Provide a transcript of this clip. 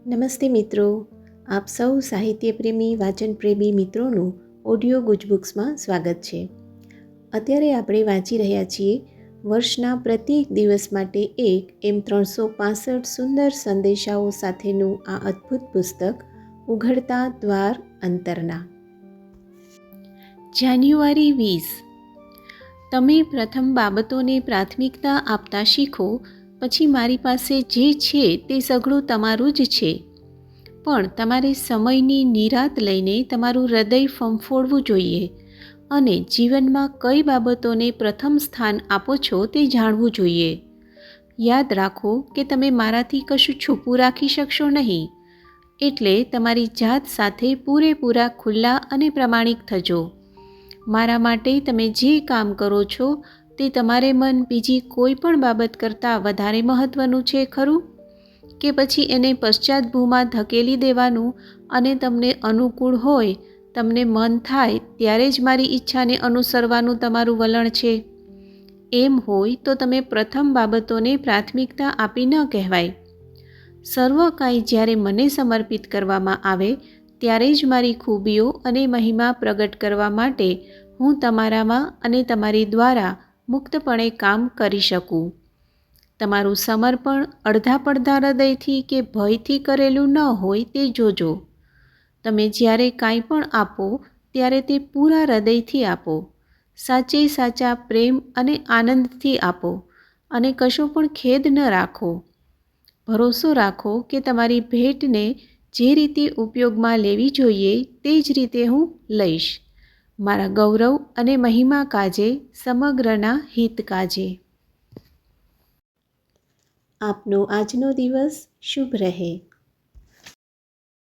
નમસ્તે મિત્રો, આપ સૌ સાહિત્યપ્રેમી વાચનપ્રેમી મિત્રોનું ઓડિયો ગુજબુક્સમાં સ્વાગત છે. અત્યારે આપણે વાંચી રહ્યા છીએ વર્ષના પ્રત્યેક દિવસ માટે એક એમ 365 સુંદર સંદેશાઓ સાથેનું આ અદ્ભુત પુસ્તક ઉઘડતા દ્વાર અંતરના. જાન્યુઆરી 20. તમે પ્રથમ બાબતોને પ્રાથમિકતા આપતા શીખો, પછી મારી પાસે જે છે તે સઘળું તમારું જ છે. પણ તમારે સમયની નિરાંત લઈને તમારું હૃદય ફંફોળવું જોઈએ અને જીવનમાં કઈ બાબતોને પ્રથમ સ્થાન આપો છો તે જાણવું જોઈએ. યાદ રાખો કે તમે મારાથી કશું છુપું રાખી શકશો નહીં. એટલે તમારી જાત સાથે પૂરેપૂરા ખુલ્લા અને પ્રમાણિક થજો. મારા માટે તમે જે કામ કરો છો તે તમારે મન બીજી કોઈ પણ બાબત કરતાં વધારે મહત્ત્વનું છે ખરું? કે પછી એને પશ્ચાતભૂમાં ધકેલી દેવાનું અને તમને અનુકૂળ હોય, તમને મન થાય ત્યારે જ મારી ઈચ્છાને અનુસરવાનું તમારું વલણ છે? એમ હોય તો તમે પ્રથમ બાબતોને પ્રાથમિકતા આપી ન કહેવાય. સર્વ કાંઈ જ્યારે મને સમર્પિત કરવામાં આવે ત્યારે જ મારી ખૂબીઓ અને મહિમા પ્રગટ કરવા માટે હું તમારામાં અને તમારી દ્વારા મુક્તપણે કામ કરી શકું. તમારું સમર્પણ અડધા પડધા હૃદયથી કે ભયથી કરેલું ન હોય તે જોજો. તમે જ્યારે કાંઈ પણ આપો ત્યારે તે પૂરા હૃદયથી આપો, સાચે સાચા પ્રેમ અને આનંદથી આપો અને કશો પણ ખેદ ન રાખો. ભરોસો રાખો કે તમારી ભેટને જે રીતે ઉપયોગમાં લેવી જોઈએ તે જ રીતે હું લઈશ, મારા ગૌરવ અને મહિમા કાજે, સમગ્રના હિત કાજે. આપનો આજનો દિવસ શુભ રહે.